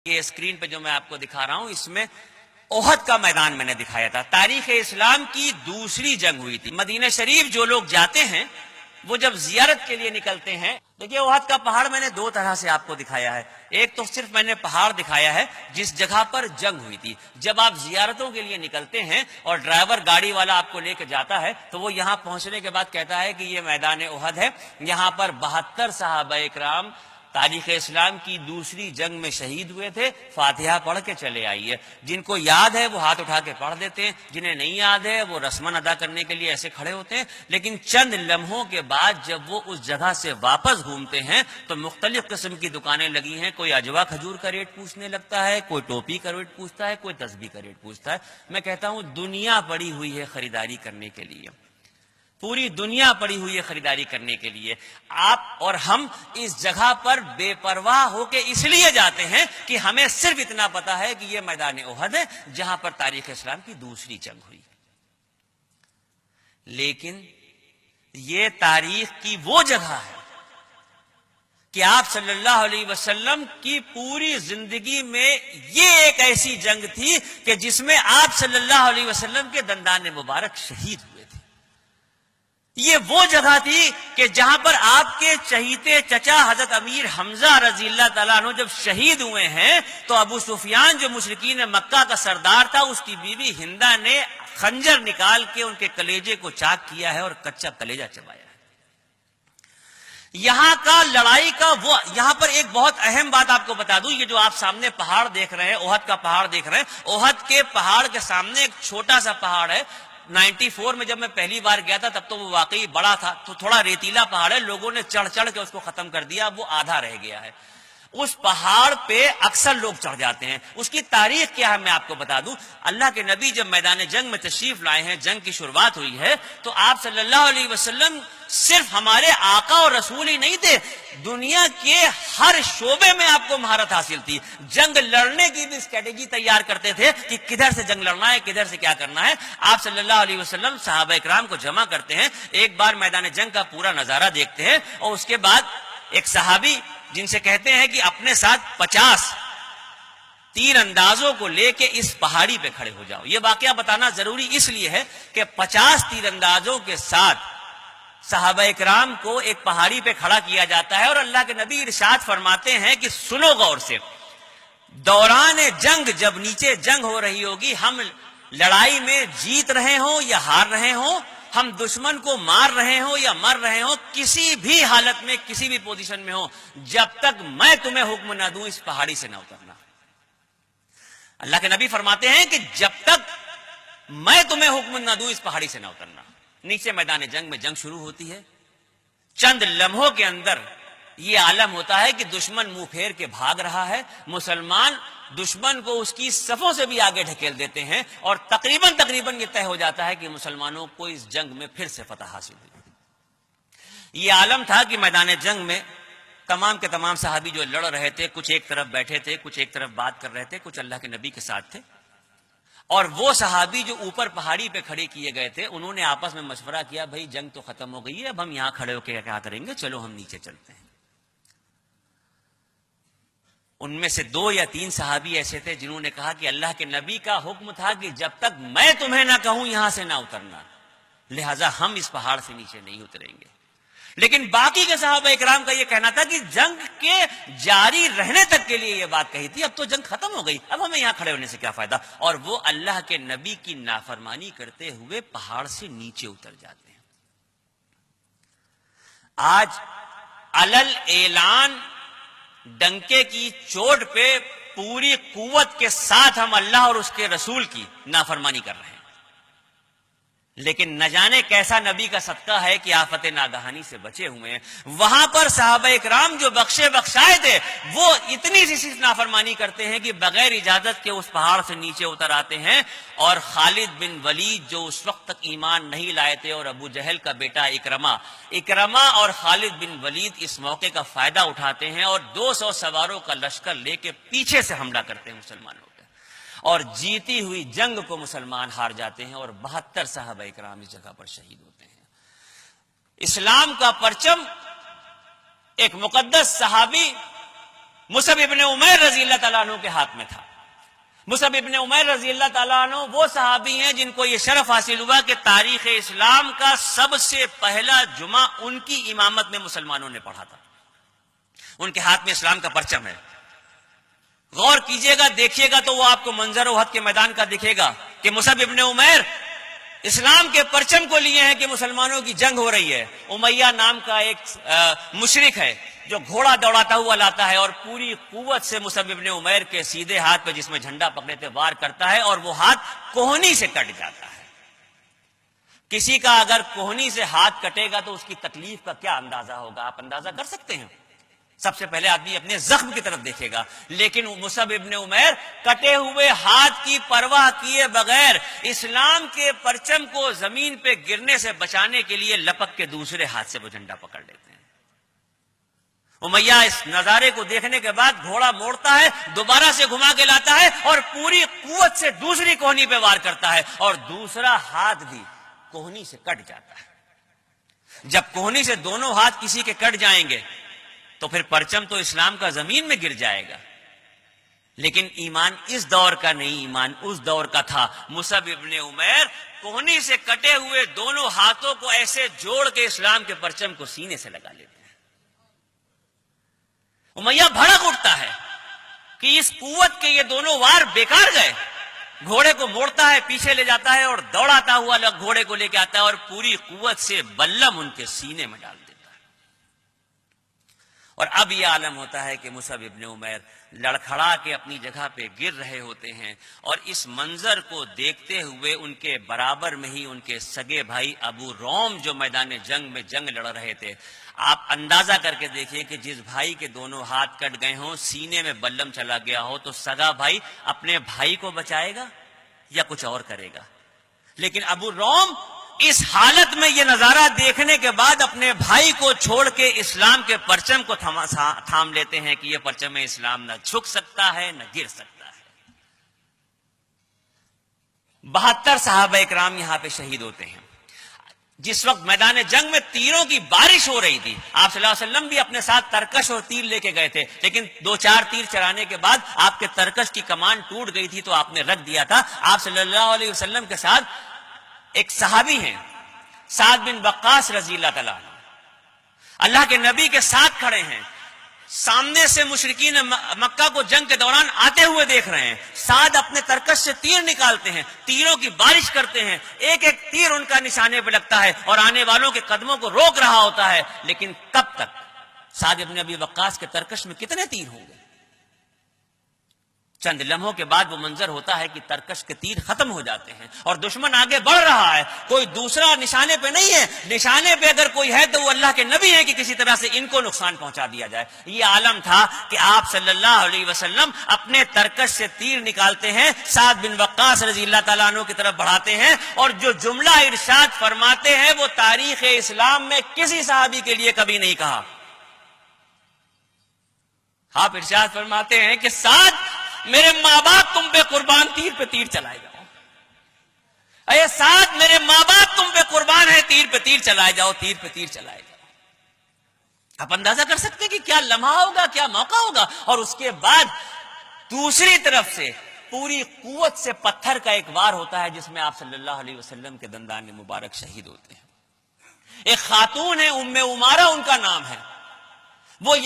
یہ اسکرین پہ جو میں آپ کو دکھا رہا ہوں اس میں احد کا میدان میں نے دکھایا تھا۔ تاریخ اسلام کی دوسری جنگ ہوئی تھی۔ مدینہ شریف جو لوگ جاتے ہیں وہ جب زیارت کے لیے نکلتے ہیں، دیکھیے احد کا پہاڑ میں نے دو طرح سے آپ کو دکھایا ہے۔ ایک تو صرف میں نے پہاڑ دکھایا ہے جس جگہ پر جنگ ہوئی تھی۔ جب آپ زیارتوں کے لیے نکلتے ہیں اور ڈرائیور گاڑی والا آپ کو لے کے جاتا ہے تو وہ یہاں پہنچنے کے بعد کہتا ہے کہ یہ میدان احد ہے، یہاں پر 72 صحابہ اکرام تاریخ اسلام کی دوسری جنگ میں شہید ہوئے تھے، فاتحہ پڑھ کے چلے آئیے۔ جن کو یاد ہے وہ ہاتھ اٹھا کے پڑھ دیتے ہیں، جنہیں نہیں یاد ہے وہ رسمن ادا کرنے کے لیے ایسے کھڑے ہوتے ہیں۔ لیکن چند لمحوں کے بعد جب وہ اس جگہ سے واپس گھومتے ہیں تو مختلف قسم کی دکانیں لگی ہیں، کوئی اجوا کھجور کا ریٹ پوچھنے لگتا ہے، کوئی ٹوپی کا ریٹ پوچھتا ہے، کوئی تسبیح کا ریٹ پوچھتا ہے۔ میں کہتا ہوں دنیا پڑی ہوئی ہے خریداری کرنے کے لیے، پوری دنیا پڑی ہوئی ہے خریداری کرنے کے لیے۔ آپ اور ہم اس جگہ پر بے پرواہ ہو کے اس لیے جاتے ہیں کہ ہمیں صرف اتنا پتا ہے کہ یہ میدان احد ہے جہاں پر تاریخ اسلام کی دوسری جنگ ہوئی۔ لیکن یہ تاریخ کی وہ جگہ ہے کہ آپ صلی اللہ علیہ وسلم کی پوری زندگی میں یہ ایک ایسی جنگ تھی کہ جس میں آپ صلی اللہ علیہ وسلم کے دندان مبارک شہید ہوئے تھے۔ یہ وہ جگہ تھی کہ جہاں پر آپ کے چہیتے چچا حضرت امیر حمزہ رضی اللہ تعالیٰ عنہ جب شہید ہوئے ہیں تو ابو سفیان جو مشرکین مکہ کا سردار تھا، اس کی بیوی ہندہ نے خنجر نکال کے ان کے کلیجے کو چاک کیا ہے اور کچا کلیجہ چبایا ہے۔ یہاں کا لڑائی کا وہ، یہاں پر ایک بہت اہم بات آپ کو بتا دوں، یہ جو آپ سامنے پہاڑ دیکھ رہے ہیں، احد کا پہاڑ دیکھ رہے ہیں، احد کے پہاڑ کے سامنے ایک چھوٹا سا پہاڑ ہے۔ 94 میں جب میں پہلی بار گیا تھا تب تو وہ واقعی بڑا تھا، تو تھوڑا ریتیلا پہاڑ ہے، لوگوں نے چڑھ چڑھ کے اس کو ختم کر دیا، وہ آدھا رہ گیا ہے۔ اس پہاڑ پہ اکثر لوگ چڑھ جاتے ہیں۔ اس کی تاریخ کیا ہے میں آپ کو بتا دوں۔ اللہ کے نبی جب میدان جنگ میں تشریف لائے ہیں، جنگ کی شروعات ہوئی ہے، تو آپ صلی اللہ علیہ وسلم صرف ہمارے آقا اور رسول ہی نہیں تھے، دنیا کے ہر شعبے میں آپ کو مہارت حاصل تھی۔ جنگ لڑنے کی بھی اسٹریٹجی تیار کرتے تھے کہ کدھر سے جنگ لڑنا ہے، کدھر سے کیا کرنا ہے۔ آپ صلی اللہ علیہ وسلم صحابہ اکرام کو جمع کرتے ہیں، ایک بار میدان جنگ کا پورا نظارہ دیکھتے ہیں، اور اس کے بعد ایک صحابی جن سے کہتے ہیں کہ اپنے ساتھ 50 تیر اندازوں کو لے کے اس پہاڑی پہ کھڑے ہو جاؤ۔ یہ واقعہ بتانا ضروری اس لیے ہے کہ 50 تیر اندازوں کے ساتھ صحابہ اکرام کو ایک پہاڑی پہ کھڑا کیا جاتا ہے، اور اللہ کے نبی ارشاد فرماتے ہیں کہ سنو غور سے، دوران جنگ جب نیچے جنگ ہو رہی ہوگی، ہم لڑائی میں جیت رہے ہوں یا ہار رہے ہوں، ہم دشمن کو مار رہے ہوں یا مر رہے ہوں، کسی بھی حالت میں کسی بھی پوزیشن میں ہوں، جب تک میں تمہیں حکم نہ دوں اس پہاڑی سے نہ اترنا۔ اللہ کے نبی فرماتے ہیں کہ جب تک میں تمہیں حکم نہ دوں اس پہاڑی سے نہ اترنا۔ نیچے میدان جنگ میں جنگ شروع ہوتی ہے، چند لمحوں کے اندر یہ عالم ہوتا ہے کہ دشمن منہ پھیر کے بھاگ رہا ہے، مسلمان دشمن کو اس کی صفوں سے بھی آگے ڈھکیل دیتے ہیں، اور تقریباً یہ طے ہو جاتا ہے کہ مسلمانوں کو اس جنگ میں پھر سے فتح حاصل ہوئی۔ یہ عالم تھا کہ میدان جنگ میں تمام کے تمام صحابی جو لڑ رہے تھے، کچھ ایک طرف بیٹھے تھے، کچھ ایک طرف بات کر رہے تھے، کچھ اللہ کے نبی کے ساتھ تھے، اور وہ صحابی جو اوپر پہاڑی پہ کھڑے کیے گئے تھے انہوں نے آپس میں مشورہ کیا، بھائی جنگ تو ختم ہو گئی ہے، اب ہم یہاں کھڑے ہو کے کیا کریں گے، چلو ہم نیچے چلتے ہیں۔ ان میں سے 2 یا 3 صحابی ایسے تھے جنہوں نے کہا کہ اللہ کے نبی کا حکم تھا کہ جب تک میں تمہیں نہ کہوں یہاں سے نہ اترنا، لہذا ہم اس پہاڑ سے نیچے نہیں اتریں گے۔ لیکن باقی کے صحابہ اکرام کا یہ کہنا تھا کہ جنگ کے جاری رہنے تک کے لیے یہ بات کہی تھی، اب تو جنگ ختم ہو گئی، اب ہمیں یہاں کھڑے ہونے سے کیا فائدہ، اور وہ اللہ کے نبی کی نافرمانی کرتے ہوئے پہاڑ سے نیچے اتر جاتے ہیں۔ آج علل اعلان ڈنکے کی چوٹ پہ پوری قوت کے ساتھ ہم اللہ اور اس کے رسول کی نافرمانی کر رہے ہیں، لیکن نہ جانے کیسا نبی کا صدقہ ہے کہ آفت ناگہانی سے بچے ہوئے ہیں۔ وہاں پر صحابہ اکرام جو بخشے بخشائے تھے وہ اتنی سی نافرمانی کرتے ہیں کہ بغیر اجازت کے اس پہاڑ سے نیچے اتر آتے ہیں، اور خالد بن ولید جو اس وقت تک ایمان نہیں لائے تھے، اور ابو جہل کا بیٹا اکرمہ اور خالد بن ولید اس موقع کا فائدہ اٹھاتے ہیں اور 200 سواروں کا لشکر لے کے پیچھے سے حملہ کرتے ہیں مسلمانوں، اور جیتی ہوئی جنگ کو مسلمان ہار جاتے ہیں، اور 72 صحابہ اکرام اس جگہ پر شہید ہوتے ہیں۔ اسلام کا پرچم ایک مقدس صحابی مصعب ابن عمیر رضی اللہ تعالیٰ عنہ کے ہاتھ میں تھا۔ مصعب ابن عمیر رضی اللہ تعالیٰ عنہ وہ صحابی ہیں جن کو یہ شرف حاصل ہوا کہ تاریخ اسلام کا سب سے پہلا جمعہ ان کی امامت میں مسلمانوں نے پڑھا تھا۔ ان کے ہاتھ میں اسلام کا پرچم ہے۔ غور کیجئے گا، دیکھیے گا تو وہ آپ کو منظر احد کے میدان کا دکھے گا کہ مصعب ابن عمیر اسلام کے پرچم کو لیے ہیں کہ مسلمانوں کی جنگ ہو رہی ہے۔ امیہ نام کا ایک مشرک ہے جو گھوڑا دوڑاتا ہوا لاتا ہے اور پوری قوت سے مصعب ابن عمیر کے سیدھے ہاتھ پہ جس میں جھنڈا پکڑے تھے وار کرتا ہے اور وہ ہاتھ کوہنی سے کٹ جاتا ہے۔ کسی کا اگر کوہنی سے ہاتھ کٹے گا تو اس کی تکلیف کا کیا اندازہ ہوگا، آپ اندازہ کر سکتے ہیں؟ سب سے پہلے آدمی اپنے زخم کی طرف دیکھے گا، لیکن مصعب ابن عمیر کٹے ہوئے ہاتھ کی پرواہ کیے بغیر اسلام کے پرچم کو زمین پہ گرنے سے بچانے کے لیے لپک کے دوسرے ہاتھ سے وہ جھنڈا پکڑ لیتے ہیں۔ امیہ اس نظارے کو دیکھنے کے بعد گھوڑا موڑتا ہے، دوبارہ سے گھما کے لاتا ہے اور پوری قوت سے دوسری کوہنی پہ وار کرتا ہے اور دوسرا ہاتھ بھی کوہنی سے کٹ جاتا ہے۔ جب کوہنی سے دونوں ہاتھ کسی کے کٹ جائیں گے تو پھر پرچم تو اسلام کا زمین میں گر جائے گا، لیکن ایمان اس دور کا نہیں، ایمان اس دور کا تھا۔ مصعب ابن عمیر کوہنی سے کٹے ہوئے دونوں ہاتھوں کو ایسے جوڑ کے اسلام کے پرچم کو سینے سے لگا لیتے ہیں۔ امیہ بھڑک اٹھتا ہے کہ اس قوت کے یہ دونوں وار بیکار گئے۔ گھوڑے کو موڑتا ہے، پیچھے لے جاتا ہے اور دوڑاتا ہوا گھوڑے کو لے کے آتا ہے اور پوری قوت سے بلم ان کے سینے میں ڈال دیتا ہے۔ اور اب یہ عالم ہوتا ہے کہ مصعب ابن عمیر لڑکھڑا کے اپنی جگہ پہ گر رہے ہوتے ہیں اور اس منظر کو دیکھتے ہوئے ان کے برابر میں ہی ان کے سگے بھائی ابو روم جو میدان جنگ میں جنگ لڑ رہے تھے، آپ اندازہ کر کے دیکھیں کہ جس بھائی کے دونوں ہاتھ کٹ گئے ہوں، سینے میں بلم چلا گیا ہو، تو سگا بھائی اپنے بھائی کو بچائے گا یا کچھ اور کرے گا؟ لیکن ابو روم اس حالت میں یہ نظارہ دیکھنے کے بعد اپنے بھائی کو چھوڑ کے اسلام کے پرچم کو تھام لیتے ہیں کہ یہ پرچم اسلام نہ جھک سکتا ہے نہ گر سکتا ہے۔ 72 صحابہ اکرام یہاں پہ شہید ہوتے ہیں۔ جس وقت میدان جنگ میں تیروں کی بارش ہو رہی تھی، آپ صلی اللہ علیہ وسلم بھی اپنے ساتھ ترکش اور تیر لے کے گئے تھے، لیکن 2-4 تیر چلانے کے بعد آپ کے ترکش کی کمان ٹوٹ گئی تھی تو آپ نے رکھ دیا تھا۔ آپ صلی اللہ علیہ وسلم کے ساتھ ایک صحابی ہیں سعد بن وقاص رضی اللہ تعالیٰ عنہ، اللہ کے نبی کے ساتھ کھڑے ہیں، سامنے سے مشرکین مکہ کو جنگ کے دوران آتے ہوئے دیکھ رہے ہیں۔ سعد اپنے ترکش سے تیر نکالتے ہیں، تیروں کی بارش کرتے ہیں، ایک ایک تیر ان کا نشانے پہ لگتا ہے اور آنے والوں کے قدموں کو روک رہا ہوتا ہے، لیکن کب تک؟ سعد بن ابی وقاص کے ترکش میں کتنے تیر ہوں گے؟ چند لمحوں کے بعد وہ منظر ہوتا ہے کہ ترکش کے تیر ختم ہو جاتے ہیں اور دشمن آگے بڑھ رہا ہے، کوئی دوسرا نشانے پہ نہیں ہے، نشانے پہ اگر کوئی ہے تو وہ اللہ کے نبی ہے کہ کسی طرح سے ان کو نقصان پہنچا دیا جائے۔ یہ عالم تھا کہ آپ صلی اللہ علیہ وسلم اپنے ترکش سے تیر نکالتے ہیں، سعد بن وقاص رضی اللہ تعالیٰ عنہ کی طرف بڑھاتے ہیں اور جو جملہ ارشاد فرماتے ہیں وہ تاریخ اسلام میں کسی صحابی کے لیے کبھی نہیں کہا۔ آپ ارشاد فرماتے ہیں کہ سعد، میرے ماں باپ تم پہ قربان، تیر پہ تیر چلائے جاؤ۔ اے سعد، میرے ماں باپ تم پہ قربان ہے، تیر پہ تیر چلائے جاؤ، تیر پہ تیر چلائے جاؤ۔ آپ اندازہ کر سکتے ہیں کہ کیا لمحہ ہوگا، کیا موقع ہوگا۔ اور اس کے بعد دوسری طرف سے پوری قوت سے پتھر کا ایک وار ہوتا ہے جس میں آپ صلی اللہ علیہ وسلم کے دندان مبارک شہید ہوتے ہیں۔ ایک خاتون ہے، ام عمارہ ان کا نام ہے، وہ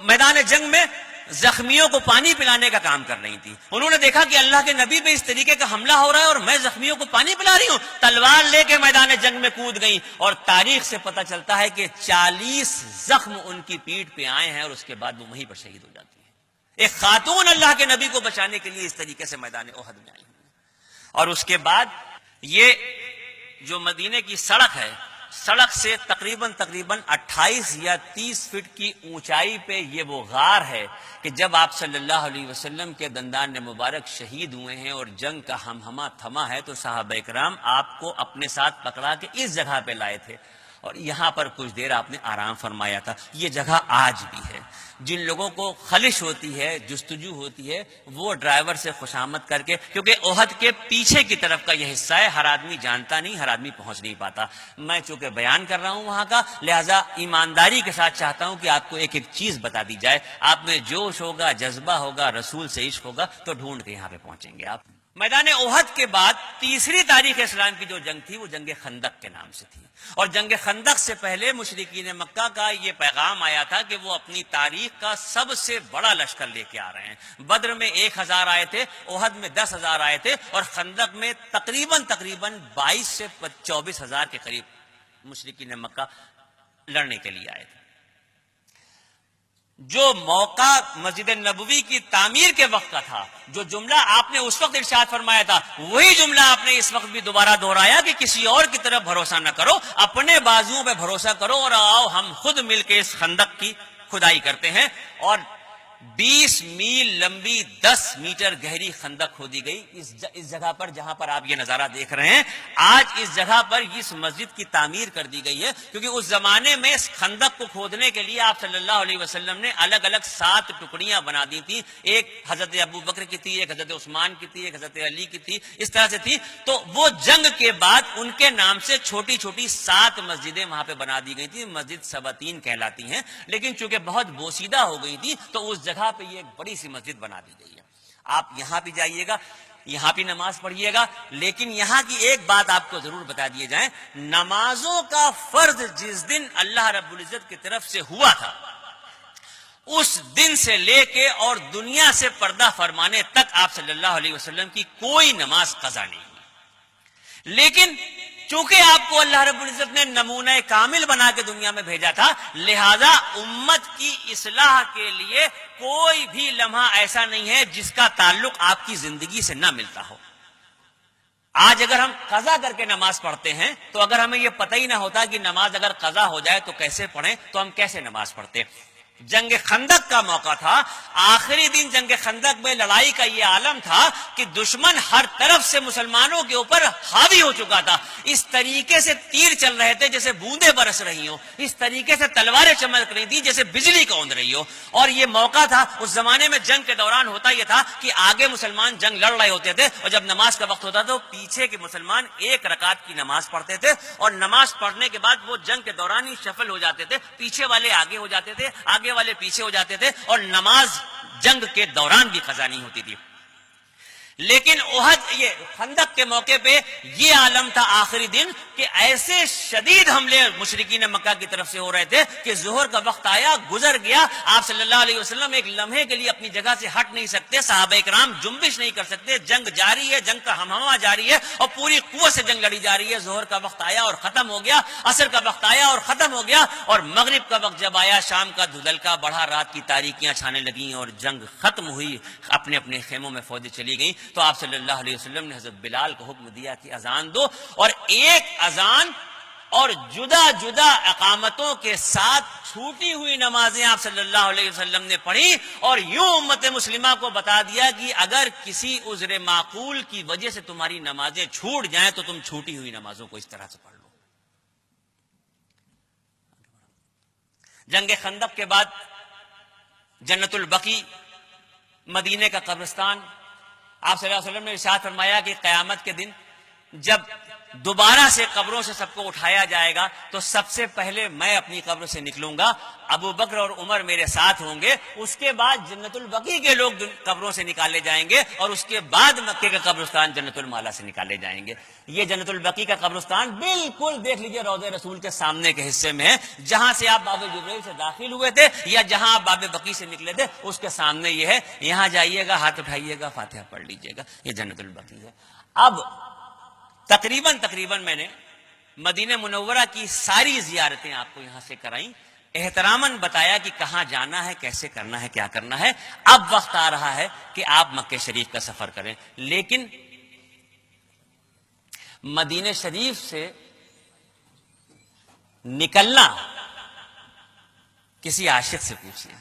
میدان جنگ میں زخمیوں کو پانی پلانے کا کام کر رہی تھی۔ انہوں نے دیکھا کہ اللہ کے نبی پہ اس طریقے کا حملہ ہو رہا ہے اور میں زخمیوں کو پانی پلا رہی ہوں، تلوار لے کے میدان جنگ میں کود گئی اور تاریخ سے پتہ چلتا ہے کہ 40 زخم ان کی پیٹھ پہ آئے ہیں اور اس کے بعد وہ وہیں پر شہید ہو جاتی ہیں۔ ایک خاتون اللہ کے نبی کو بچانے کے لیے اس طریقے سے میدان احد میں آئی ہوئی۔ اور اس کے بعد یہ جو مدینے کی سڑک ہے، سڑک سے تقریباً 28 یا 30 فٹ کی اونچائی پہ یہ وہ غار ہے کہ جب آپ صلی اللہ علیہ وسلم کے دندان مبارک شہید ہوئے ہیں اور جنگ کا ہمہمہ تھما ہے تو صحابہ اکرام آپ کو اپنے ساتھ پکڑا کے اس جگہ پہ لائے تھے اور یہاں پر کچھ دیر آپ نے آرام فرمایا تھا. یہ جگہ آج بھی ہے. جن لوگوں کو خلش ہوتی ہے، جستجو ہوتی ہے، وہ ڈرائیور سے خوشامد کر کے، کیونکہ احد کے پیچھے کی طرف کا یہ حصہ ہے، ہر آدمی جانتا نہیں، ہر آدمی پہنچ نہیں پاتا. میں چونکہ بیان کر رہا ہوں وہاں کا، لہذا ایمانداری کے ساتھ چاہتا ہوں کہ آپ کو ایک ایک چیز بتا دی جائے. آپ میں جوش ہوگا، جذبہ ہوگا، رسول سے عشق ہوگا تو ڈھونڈ کے یہاں پہ پہنچیں گے آپ. میدان احد کے بعد تیسری تاریخ اسلام کی جو جنگ تھی وہ جنگ خندق کے نام سے تھی. اور جنگ خندق سے پہلے مشرکین مکہ کا یہ پیغام آیا تھا کہ وہ اپنی تاریخ کا سب سے بڑا لشکر لے کے آ رہے ہیں. بدر میں 1000 آئے تھے، احد میں 10,000 آئے تھے، اور خندق میں تقریباً 22 سے 24,000 کے قریب مشرکین مکہ لڑنے کے لیے آئے تھے. جو موقع مسجد نبوی کی تعمیر کے وقت کا تھا، جو جملہ آپ نے اس وقت ارشاد فرمایا تھا، وہی جملہ آپ نے اس وقت بھی دوبارہ دہرایا کہ کسی اور کی طرف بھروسہ نہ کرو، اپنے بازوؤں پہ بھروسہ کرو، اور آؤ ہم خود مل کے اس خندق کی کھدائی کرتے ہیں. اور 20 میل لمبی 10 میٹر گہری خندق کھودی گئی اس جگہ پر جہاں پر آپ یہ نظارہ دیکھ رہے ہیں. آج اس جگہ پر اس مسجد کی تعمیر کر دی گئی ہے، کیونکہ اس زمانے میں اس خندق کو کھودنے کے لیے آپ صلی اللہ علیہ وسلم نے الگ الگ 7 ٹکڑیاں بنا دی تھیں. ایک حضرت ابو بکر کی تھی، ایک حضرت عثمان کی تھی، ایک حضرت علی کی تھی، اس طرح سے تھی. تو وہ جنگ کے بعد ان کے نام سے چھوٹی چھوٹی 7 مسجدیں وہاں پہ بنا دی گئی تھی. مسجد سباتین کہلاتی ہیں، لیکن چونکہ بہت بوسیدہ ہو گئی تھی تو اس جگہ پہ یہ ایک بڑی سی مسجد بنا دی گئی ہے. آپ یہاں بھی جائیے گا، یہاں بھی نماز پڑھیے گا، لیکن یہاں کی ایک بات آپ کو ضرور بتا دیے جائیں، نمازوں کا فرض جس دن اللہ رب العزت کی طرف سے ہوا تھا، اس دن سے لے کے اور دنیا سے پردہ فرمانے تک آپ صلی اللہ علیہ وسلم کی کوئی نماز قضا نہیں ہوئی. لیکن چونکہ آپ کو اللہ رب العزت نے نمونہ کامل بنا کے دنیا میں بھیجا تھا، لہذا امت کی اصلاح کے لیے کوئی بھی لمحہ ایسا نہیں ہے جس کا تعلق آپ کی زندگی سے نہ ملتا ہو. آج اگر ہم قضا کر کے نماز پڑھتے ہیں تو اگر ہمیں یہ پتہ ہی نہ ہوتا کہ نماز اگر قضا ہو جائے تو کیسے پڑھیں، تو ہم کیسے نماز پڑھتے. جنگ خندق کا موقع تھا، آخری دن جنگ خندق میں لڑائی کا یہ عالم تھا کہ دشمن ہر طرف سے مسلمانوں کے اوپر حاوی ہو چکا تھا. اس طریقے سے تیر چل رہے تھے جیسے بوندیں برس رہی ہوں، اس طریقے سے تلواریں چمک رہی تھی جیسے بجلی کون رہی ہو. اور یہ موقع تھا، اس زمانے میں جنگ کے دوران ہوتا یہ تھا کہ آگے مسلمان جنگ لڑ رہے ہوتے تھے، اور جب نماز کا وقت ہوتا تو پیچھے کے مسلمان 1 رکعت کی نماز پڑھتے تھے، اور نماز پڑھنے کے بعد وہ جنگ کے دوران ہی شفل ہو جاتے تھے، پیچھے والے آگے ہو جاتے تھے، آگے والے پیچھے ہو جاتے تھے، اور نماز جنگ کے دوران بھی قضا نہیں ہوتی تھی. لیکن احد یہ خندق کے موقع پہ یہ عالم تھا آخری دن کہ ایسے شدید حملے مشرکین مکہ کی طرف سے ہو رہے تھے کہ ظہر کا وقت آیا، گزر گیا، آپ صلی اللہ علیہ وسلم ایک لمحے کے لیے اپنی جگہ سے ہٹ نہیں سکتے، صحابہ کرام جنبش نہیں کر سکتے، جنگ جاری ہے، جنگ کا ہمہمہ جاری ہے، اور پوری قوت سے جنگ لڑی جا رہی ہے. ظہر کا وقت آیا اور ختم ہو گیا، عصر کا وقت آیا اور ختم ہو گیا، اور مغرب کا وقت جب آیا، شام کا دھندلکا بڑھا، رات کی تاریکیاں چھانے لگیں اور جنگ ختم ہوئی، اپنے اپنے خیموں میں فوجیں چلی گئیں. تو آپ صلی اللہ علیہ وسلم نے حضرت بلال کو حکم دیا کہ اذان دو، اور ایک اذان اور جدا جدا اقامتوں کے ساتھ چھوٹی ہوئی نمازیں آپ صلی اللہ علیہ وسلم نے پڑھی، اور یوں امت مسلمہ کو بتا دیا کہ اگر کسی عذر معقول کی وجہ سے تمہاری نمازیں چھوٹ جائیں تو تم چھوٹی ہوئی نمازوں کو اس طرح سے پڑھ لو. جنگ خندق کے بعد جنت البقیع، مدینے کا قبرستان، آپ صلی اللہ علیہ وسلم نے ارشاد فرمایا کہ قیامت کے دن جب دوبارہ سے قبروں سے سب کو اٹھایا جائے گا تو سب سے پہلے میں اپنی قبر سے نکلوں گا، ابو بکر اور عمر میرے ساتھ ہوں گے، اس کے بعد جنت البقیع کے لوگ قبروں سے نکالے جائیں گے، اور اس کے بعد مکے کا قبرستان جنت المالا سے نکالے جائیں گے. یہ جنت البقیع کا قبرستان بالکل دیکھ لیجئے روضہ رسول کے سامنے کے حصے میں ہے، جہاں سے آپ باب جبریل سے داخل ہوئے تھے یا جہاں آپ باب بقیع سے نکلے تھے اس کے سامنے یہ ہے. یہاں جائیے گا، ہاتھ اٹھائیے گا، فاتحہ پڑھ لیجئے گا، یہ جنت البقیع ہے. اب تقریباً میں نے مدینہ منورہ کی ساری زیارتیں آپ کو یہاں سے کرائیں، احتراماً بتایا کہ کہاں جانا ہے، کیسے کرنا ہے، کیا کرنا ہے. اب وقت آ رہا ہے کہ آپ مکہ شریف کا سفر کریں، لیکن مدینہ شریف سے نکلنا کسی عاشق سے پوچھیے،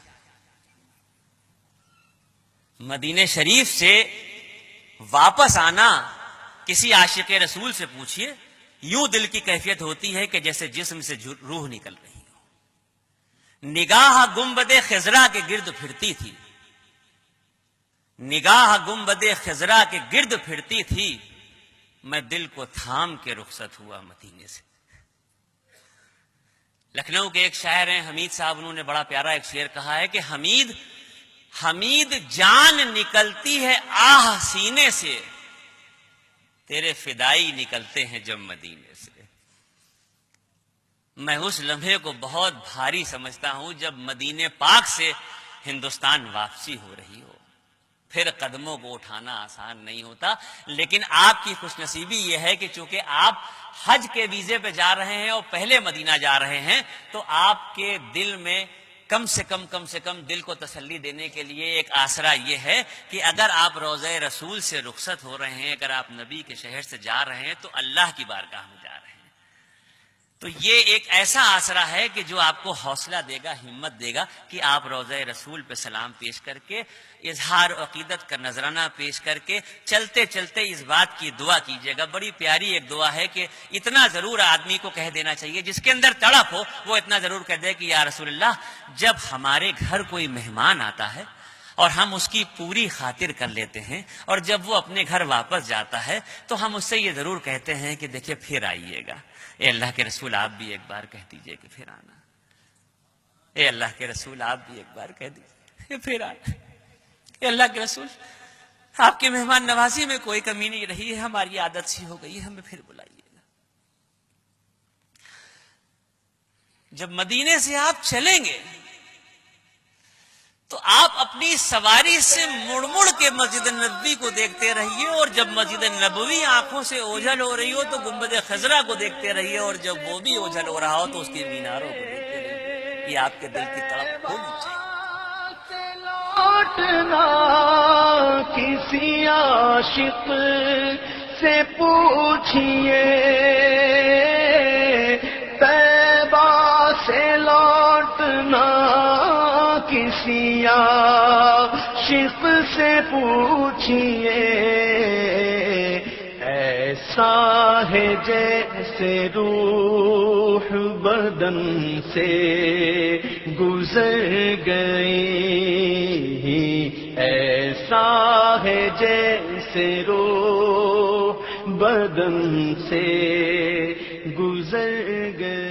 مدینہ شریف سے واپس آنا کسی عاشق رسول سے پوچھیے. یوں دل کی کیفیت ہوتی ہے کہ جیسے جسم سے روح نکل رہی ہو۔ نگاہ گنبد خضرا کے گرد پھرتی تھی، نگاہ گنبد خضرا کے گرد پھرتی تھی، میں دل کو تھام کے رخصت ہوا مدینے سے۔ لکھنؤ کے ایک شاعر ہیں حمید صاحب، انہوں نے بڑا پیارا ایک شعر کہا ہے کہ حمید جان نکلتی ہے آہ سینے سے، تیرے فدائی نکلتے ہیں جب مدینے سے۔ میں اس لمحے کو بہت بھاری سمجھتا ہوں جب مدینے پاک سے ہندوستان واپسی ہو رہی ہو۔ پھر قدموں کو اٹھانا آسان نہیں ہوتا، لیکن آپ کی خوش نصیبی یہ ہے کہ چونکہ آپ حج کے ویزے پہ جا رہے ہیں اور پہلے مدینہ جا رہے ہیں، تو آپ کے دل میں کم سے کم دل کو تسلی دینے کے لیے ایک آسرا یہ ہے کہ اگر آپ روضہ رسول سے رخصت ہو رہے ہیں، اگر آپ نبی کے شہر سے جا رہے ہیں، تو اللہ کی بارگاہ میں جا رہے ہیں۔ تو یہ ایک ایسا آسرا ہے کہ جو آپ کو حوصلہ دے گا، ہمت دے گا کہ آپ روضہ رسول پہ سلام پیش کر کے، اظہار عقیدت کا نذرانہ پیش کر کے چلتے چلتے اس بات کی دعا کیجیے گا۔ بڑی پیاری ایک دعا ہے کہ اتنا ضرور آدمی کو کہہ دینا چاہیے، جس کے اندر تڑپ ہو وہ اتنا ضرور کہہ دے کہ یا رسول اللہ، جب ہمارے گھر کوئی مہمان آتا ہے اور ہم اس کی پوری خاطر کر لیتے ہیں، اور جب وہ اپنے گھر واپس جاتا ہے تو ہم اس سے یہ ضرور کہتے ہیں کہ دیکھیں پھر آئیے گا۔ اے اللہ کے رسول آپ بھی ایک بار کہہ دیجئے کہ پھر آنا۔ اے اللہ کے رسول آپ بھی ایک بار کہہ دیجئے کہ پھر آنا۔ اے اللہ کے رسول آپ کے مہمان نوازی میں کوئی کمی نہیں رہی ہے، ہماری عادت سی ہو گئی ہے، ہمیں پھر بلائیے گا۔ جب مدینے سے آپ چلیں گے تو آپ اپنی سواری سے مڑ مڑ کے مسجد نبوی کو دیکھتے رہیے، اور جب مسجد نبوی آنکھوں سے اوجھل ہو رہی ہو تو گنبد خضرا کو دیکھتے رہیے، اور جب وہ بھی اوجھل ہو رہا ہو تو اس کی میناروں کو دیکھتے رہیے۔ یہ آپ کے دل کی تڑپ ہونی چاہیے۔ لوٹنا کسی عاشق سے پوچھئے، طیبہ سے لوٹنا کسی عاشق سے پوچھئے، ایسا ہے جیسے روح بدن سے گزر گئی، ایسا ہے جیسے روح بدن سے گزر گئی۔